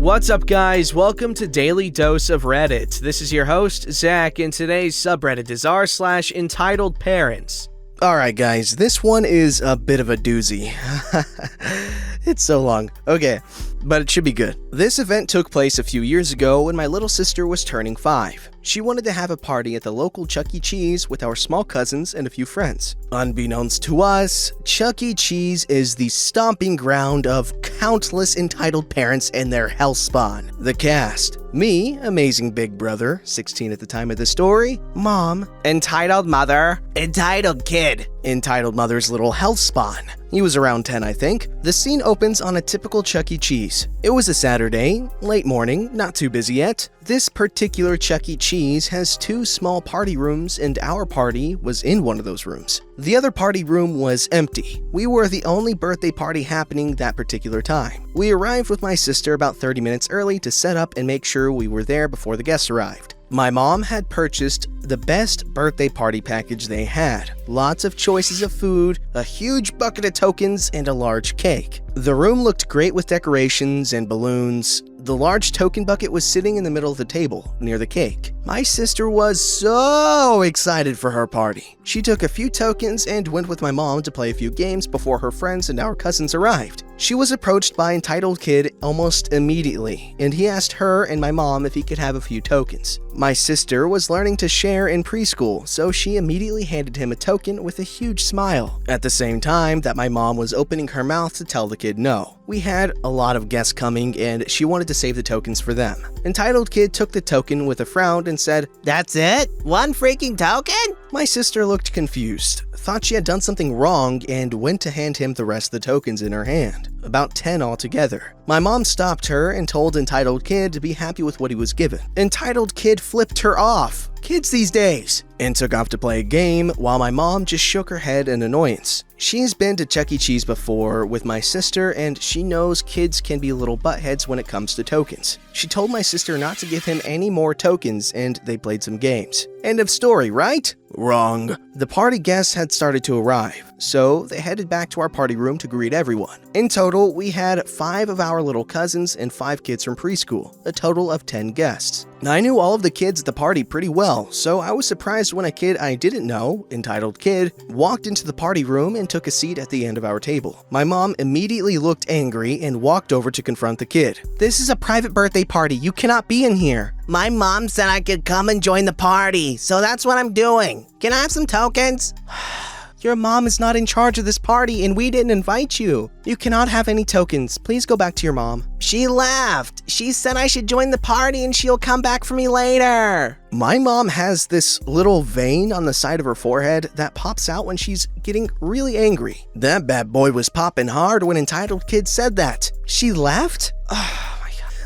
What's up, guys? Welcome to Daily Dose of Reddit. This is your host, Zach, and today's subreddit is r/EntitledParents. Alright guys, this one is a bit of a doozy. It's so long. Okay, but it should be good. This event took place a few years ago when my little sister was turning 5. She wanted to have a party at the local Chuck E. Cheese with our small cousins and a few friends. Unbeknownst to us, Chuck E. Cheese is the stomping ground of countless entitled parents and their hellspawn. The cast: me, amazing big brother, 16 at the time of the story, mom, entitled mother, entitled kid, entitled mother's little hellspawn. He was around 10, I think. The scene opens on a typical Chuck E. Cheese. It was a Saturday, late morning, not too busy yet. This particular Chuck E. Cheese has 2 small party rooms, and our party was in one of those rooms. The other party room was empty. We were the only birthday party happening that particular time. We arrived with my sister about 30 minutes early to set up and make sure we were there before the guests arrived. My mom had purchased the best birthday party package they had. Lots of choices of food, a huge bucket of tokens, and a large cake. The room looked great with decorations and balloons. The large token bucket was sitting in the middle of the table, near the cake. My sister was so excited for her party. She took a few tokens and went with my mom to play a few games before her friends and our cousins arrived. She was approached by Entitled Kid almost immediately, and he asked her and my mom if he could have a few tokens. My sister was learning to share in preschool, so she immediately handed him a token with a huge smile. At the same time that my mom was opening her mouth to tell the kid no. We had a lot of guests coming, and she wanted to save the tokens for them. Entitled Kid took the token with a frown and said, "That's it? One freaking token?" My sister looked confused, thought she had done something wrong, and went to hand him the rest of the tokens in her hand. About 10 altogether. My mom stopped her and told Entitled Kid to be happy with what he was given. Entitled Kid flipped her off. Kids these days. And took off to play a game while my mom just shook her head in annoyance. She's been to Chuck E. Cheese before with my sister, and she knows kids can be little buttheads when it comes to tokens. She told my sister not to give him any more tokens, and they played some games. End of story, right? Wrong. The party guests had started to arrive, so they headed back to our party room to greet everyone. In total, we had 5 of our little cousins and 5 kids from preschool, a total of 10 guests. I knew all of the kids at the party pretty well, so I was surprised when a kid I didn't know, Entitled Kid, walked into the party room and took a seat at the end of our table. My mom immediately looked angry and walked over to confront the kid. "This is a private birthday party. You cannot be in here." "My mom said I could come and join the party, so that's what I'm doing. Can I have some tokens?" "Your mom is not in charge of this party, and we didn't invite you. You cannot have any tokens. Please go back to your mom." "She left. She said I should join the party and she'll come back for me later." My mom has this little vein on the side of her forehead that pops out when she's getting really angry. That bad boy was popping hard when Entitled Kid said that. "She left?"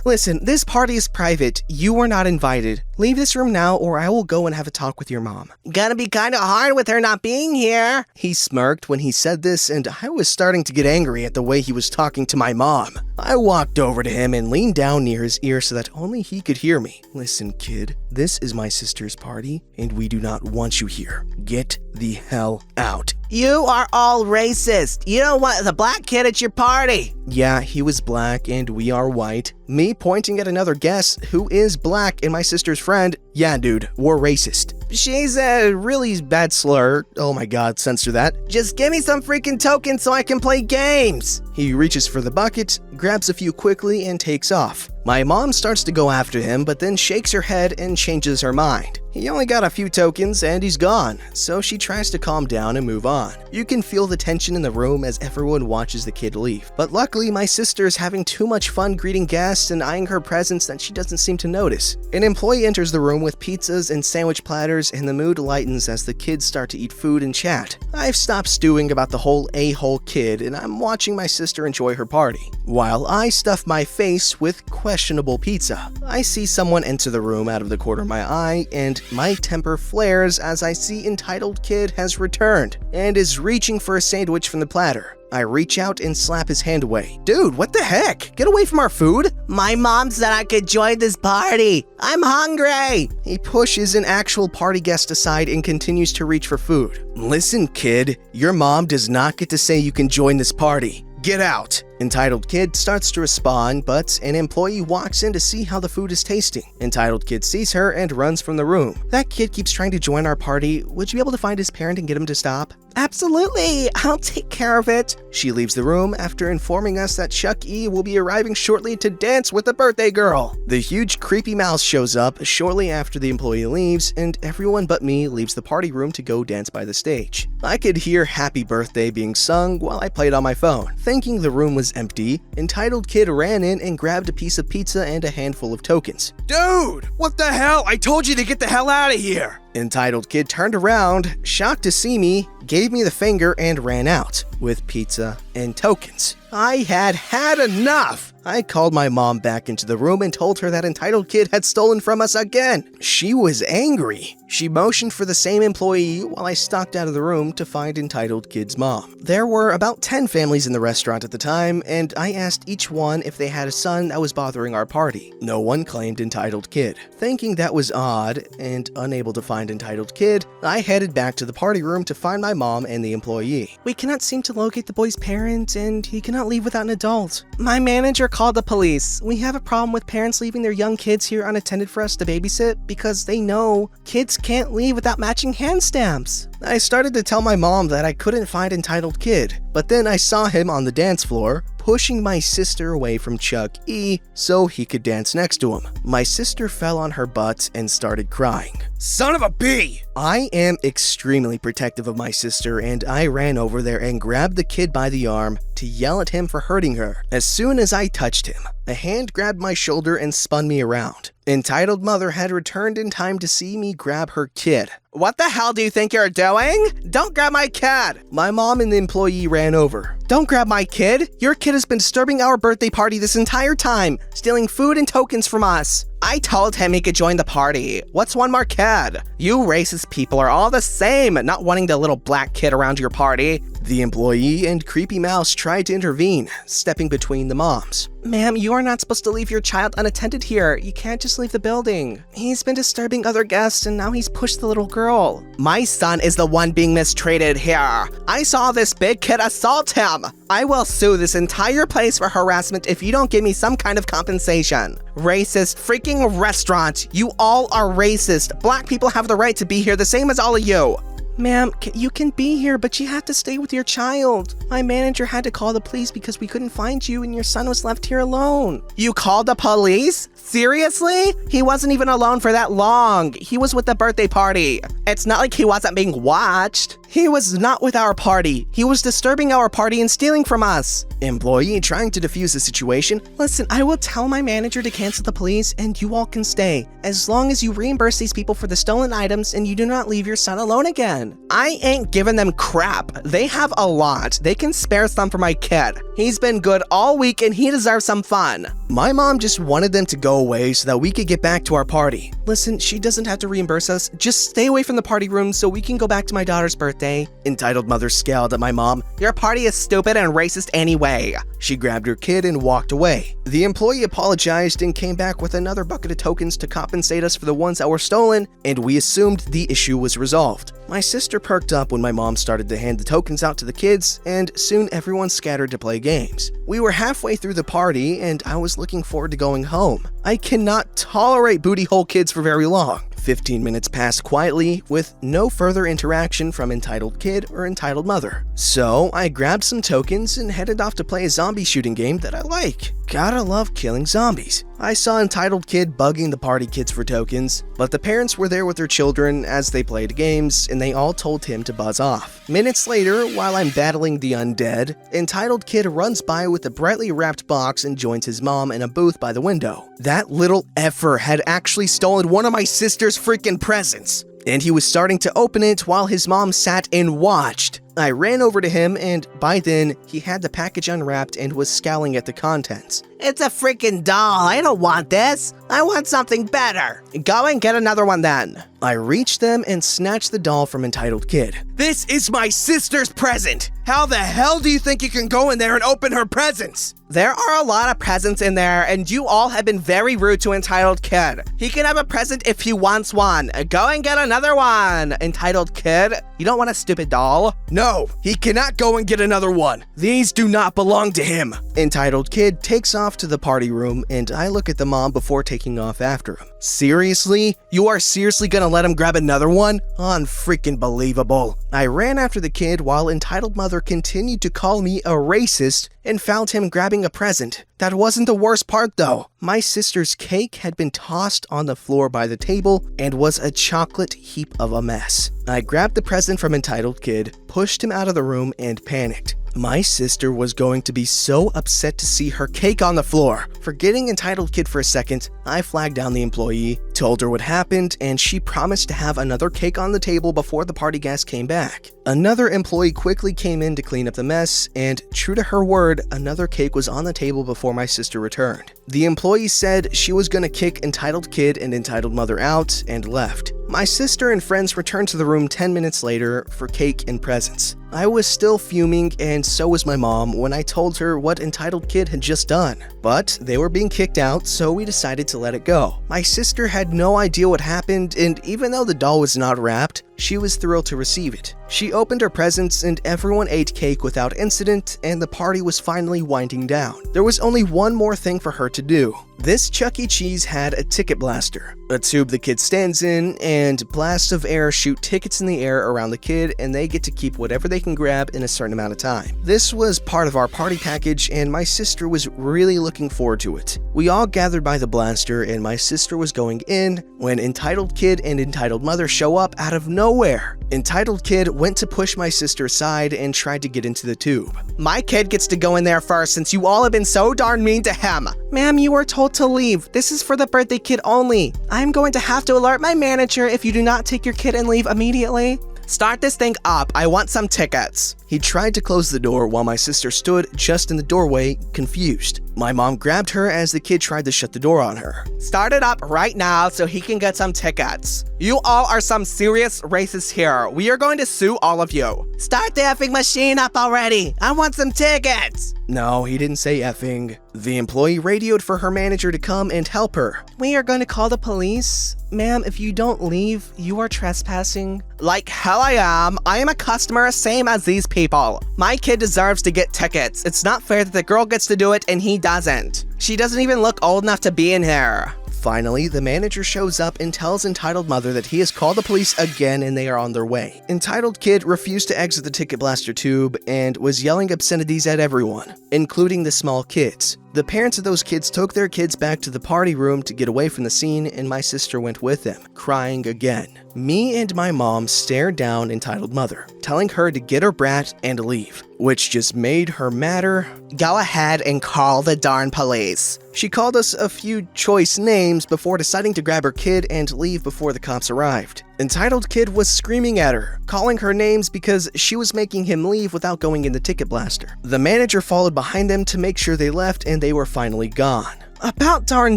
"Listen, this party is private. You were not invited. Leave this room now or I will go and have a talk with your mom." "Gotta be kinda hard with her not being here." He smirked when he said this, and I was starting to get angry at the way he was talking to my mom. I walked over to him and leaned down near his ear so that only he could hear me. "Listen, kid, this is my sister's party, and we do not want you here. Get the hell out." "You are all racist. You don't want the black kid at your party." "Yeah, he was black and we are white." Me pointing at another guest who is black and my sister's friend. "Yeah, dude, we're racist." "She's a really bad slur." "Oh my god, censor that." "Just give me some freaking tokens so I can play games." He reaches for the bucket, grabs a few quickly, and takes off. My mom starts to go after him, but then shakes her head and changes her mind. He only got a few tokens and he's gone, so she tries to calm down and move on. You can feel the tension in the room as everyone watches the kid leave. But luckily, my sister is having too much fun greeting guests and eyeing her presents that she doesn't seem to notice. An employee enters the room with pizzas and sandwich platters, and the mood lightens as the kids start to eat food and chat. I've stopped stewing about the whole a-hole kid, and I'm watching my sister enjoy her party. While I stuff my face with questionable pizza, I see someone enter the room out of the corner of my eye, and my temper flares as I see Entitled Kid has returned and is reaching for a sandwich from the platter. I reach out and slap his hand away. "Dude, what the heck? Get away from our food!" "My mom said I could join this party. I'm hungry!" He pushes an actual party guest aside and continues to reach for food. "Listen, kid, your mom does not get to say you can join this party. Get out!" Entitled Kid starts to respond, but an employee walks in to see how the food is tasting. Entitled Kid sees her and runs from the room. That kid keeps trying to join our party. Would you be able to find his parent and get him to stop? Absolutely, I'll take care of it. She leaves the room after informing us that Chuck E. will be arriving shortly to dance with the birthday girl. The huge creepy mouse shows up shortly after the employee leaves, and everyone but me leaves the party room to go dance by the stage. I could hear Happy Birthday being sung while I played on my phone. Thinking the room was empty, Entitled Kid ran in and grabbed a piece of pizza and a handful of tokens. Dude, what the hell? I told you to get the hell out of here! Entitled Kid turned around, shocked to see me, gave me the finger, and ran out with pizza and tokens. I had enough! I called my mom back into the room and told her that Entitled Kid had stolen from us again. She was angry. She motioned for the same employee while I stalked out of the room to find Entitled Kid's mom. There were about 10 families in the restaurant at the time, and I asked each one if they had a son that was bothering our party. No one claimed Entitled Kid. Thinking that was odd and unable to find Entitled Kid, I headed back to the party room to find my mom and the employee. We cannot seem to locate the boy's parent, and he cannot leave without an adult. My manager called the police. We have a problem with parents leaving their young kids here unattended for us to babysit because they know kids can't leave without matching hand stamps. I started to tell my mom that I couldn't find Entitled Kid, but then I saw him on the dance floor, pushing my sister away from Chuck E. so he could dance next to him. My sister fell on her butt and started crying. Son of a bee! I am extremely protective of my sister, and I ran over there and grabbed the kid by the arm to yell at him for hurting her. As soon as I touched him, a hand grabbed my shoulder and spun me around. Entitled Mother had returned in time to see me grab her kid. What the hell do you think you're doing? Don't grab my kid! My mom and the employee ran over. Don't grab my kid! Your kid has been disturbing our birthday party this entire time, stealing food and tokens from us. I told him he could join the party. What's one more kid? You racist people are all the same, not wanting the little black kid around your party. The employee and Creepy Mouse tried to intervene, stepping between the moms. Ma'am, you are not supposed to leave your child unattended here. You can't just leave the building. He's been disturbing other guests and now he's pushed the little girl. My son is the one being mistreated here. I saw this big kid assault him. I will sue this entire place for harassment if you don't give me some kind of compensation. Racist freaking restaurant. You all are racist. Black people have the right to be here the same as all of you. Ma'am, you can be here, but you have to stay with your child. My manager had to call the police because we couldn't find you and your son was left here alone. You called the police? Seriously? He wasn't even alone for that long. He was with the birthday party. It's not like he wasn't being watched. He was not with our party. He was disturbing our party and stealing from us. Employee trying to defuse the situation. Listen, I will tell my manager to cancel the police and you all can stay, as long as you reimburse these people for the stolen items and you do not leave your son alone again. I ain't giving them crap. They have a lot. They can spare some for my kid. He's been good all week and he deserves some fun. My mom just wanted them to go away so that we could get back to our party. Listen, she doesn't have to reimburse us. Just stay away from the party room so we can go back to my daughter's birthday. Entitled Mother scowled at my mom. Your party is stupid and racist anyway. She grabbed her kid and walked away. The employee apologized and came back with another bucket of tokens to compensate us for the ones that were stolen, and we assumed the issue was resolved. My sister perked up when my mom started to hand the tokens out to the kids, and soon everyone scattered to play games. We were halfway through the party, and I was looking forward to going home. I cannot tolerate booty hole kids for very long. 15 minutes passed quietly with no further interaction from Entitled Kid or Entitled Mother. So I grabbed some tokens and headed off to play a zombie shooting game that I like. Gotta love killing zombies. I saw Entitled Kid bugging the party kids for tokens, but the parents were there with their children as they played games and they all told him to buzz off. Minutes later, while I'm battling the undead, Entitled Kid runs by with a brightly wrapped box and joins his mom in a booth by the window. That little effer had actually stolen one of my sister's freaking presents, and he was starting to open it while his mom sat and watched. I ran over to him, and by then, he had the package unwrapped and was scowling at the contents. It's a freaking doll. I don't want this. I want something better. Go and get another one then. I reached them and snatched the doll from Entitled Kid. This is my sister's present. How the hell do you think you can go in there and open her presents? There are a lot of presents in there, and you all have been very rude to Entitled Kid. He can have a present if he wants one. Go and get another one, Entitled Kid. You don't want a stupid doll? No, he cannot go and get another one. These do not belong to him. Entitled Kid takes off to the party room, and I look at the mom before taking off after him. Seriously? You are seriously gonna let him grab another one? Unfreaking believable. I ran after the kid while Entitled Mother continued to call me a racist and found him grabbing a present. That wasn't the worst part though. My sister's cake had been tossed on the floor by the table and was a chocolate heap of a mess. I grabbed the present from Entitled Kid, pushed him out of the room, and panicked. My sister was going to be so upset to see her cake on the floor. Forgetting Entitled Kid for a second, I flagged down the employee, told her what happened, and she promised to have another cake on the table before the party guests came back. Another employee quickly came in to clean up the mess, and true to her word, another cake was on the table before my sister returned. The employee said she was gonna kick Entitled Kid and Entitled Mother out and left. My sister and friends returned to the room 10 minutes later for cake and presents. I was still fuming, and so was my mom when I told her what Entitled Kid had just done. But they were being kicked out, so we decided to let it go. My sister had no idea what happened, and even though the doll was not wrapped, she was thrilled to receive it. She opened her presents and everyone ate cake without incident, and the party was finally winding down. There was only one more thing for her to do. This Chuck E. Cheese had a ticket blaster, a tube the kid stands in, and blasts of air shoot tickets in the air around the kid, and they get to keep whatever they can grab in a certain amount of time. This was part of our party package, and my sister was really looking forward to it. We all gathered by the blaster, and my sister was going in when Entitled Kid and Entitled Mother show up out of nowhere. Entitled Kid went to push my sister aside and tried to get into the tube. My kid gets to go in there first since you all have been so darn mean to him. Ma'am, you were told to leave. This is for the birthday kid only. I'm going to have to alert my manager if you do not take your kid and leave immediately. Start this thing up. I want some tickets. He tried to close the door while my sister stood just in the doorway, confused. My mom grabbed her as the kid tried to shut the door on her. Start it up right now so he can get some tickets. You all are some serious racists here. We are going to sue all of you. Start the effing machine up already. I want some tickets. No, he didn't say effing. The employee radioed for her manager to come and help her. We are going to call the police. Ma'am, if you don't leave, you are trespassing. Like hell I am. I am a customer, same as these people. My kid deserves to get tickets. It's not fair that the girl gets to do it and he doesn't. She doesn't even look old enough to be in here. Finally, the manager shows up and tells Entitled Mother that he has called the police again and they are on their way. Entitled Kid refused to exit the ticket blaster tube and was yelling obscenities at everyone, including the small kids. The parents of those kids took their kids back to the party room to get away from the scene, and my sister went with them, crying again. Me and my mom stared down Entitled Mother, telling her to get her brat and leave, which just made her madder. Go ahead and call the darn police. She called us a few choice names before deciding to grab her kid and leave before the cops arrived. Entitled Kid was screaming at her, calling her names because she was making him leave without going in the ticket blaster. The manager followed behind them to make sure they left, and they were finally gone. About darn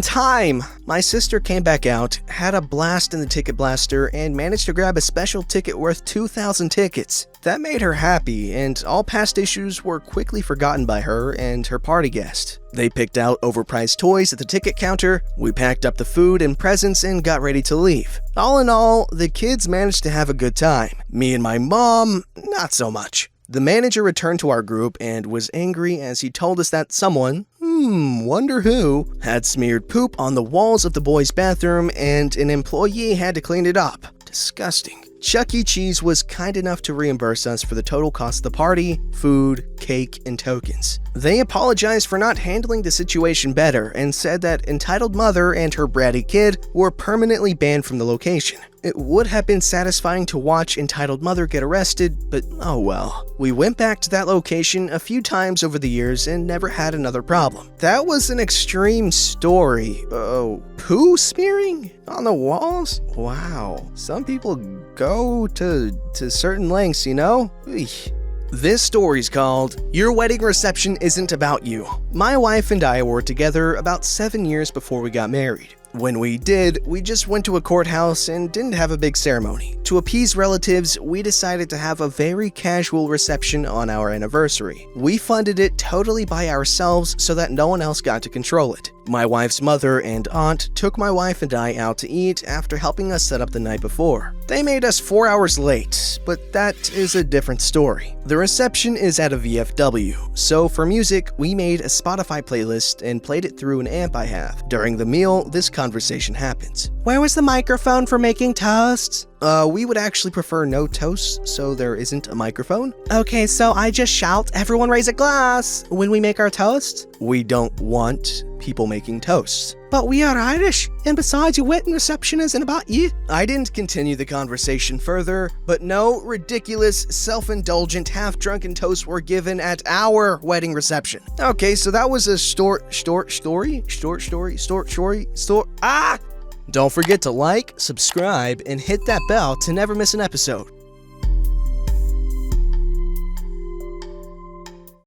time! My sister came back out, had a blast in the ticket blaster, and managed to grab a special ticket worth 2,000 tickets. That made her happy, and all past issues were quickly forgotten by her and her party guest. They picked out overpriced toys at the ticket counter, we packed up the food and presents and got ready to leave. All in all, the kids managed to have a good time. Me and my mom, not so much. The manager returned to our group and was angry as he told us that someone, wonder who, had smeared poop on the walls of the boys' bathroom and an employee had to clean it up. Disgusting. Chuck E. Cheese was kind enough to reimburse us for the total cost of the party, food, cake, and tokens. They apologized for not handling the situation better and said that Entitled Mother and her bratty kid were permanently banned from the location. It would have been satisfying to watch Entitled Mother get arrested, but oh well. We went back to that location a few times over the years and never had another problem. That was an extreme story. Poo smearing on the walls? Wow. Some people go to certain lengths, you know? Eesh. This story's called Your Wedding Reception Isn't About You. My wife and I were together about 7 years before we got married. When we did, we just went to a courthouse and didn't have a big ceremony. To appease relatives, we decided to have a very casual reception on our anniversary. We funded it totally by ourselves so that no one else got to control it. My wife's mother and aunt took my wife and I out to eat after helping us set up the night before. They made us 4 hours late, but that is a different story. The reception is at a VFW, so for music, we made a Spotify playlist and played it through an amp I have. During the meal, this conversation happens. Where was the microphone for making toasts? We would actually prefer no toasts, so there isn't a microphone. Okay, so I just shout, everyone raise a glass when we make our toast? We don't want people making toasts. But we are Irish, and besides, your wedding reception isn't about you. I didn't continue the conversation further, but no ridiculous, self-indulgent, half-drunken toasts were given at our wedding reception. Okay, so that was a story. Don't forget to like, subscribe, and hit that bell to never miss an episode.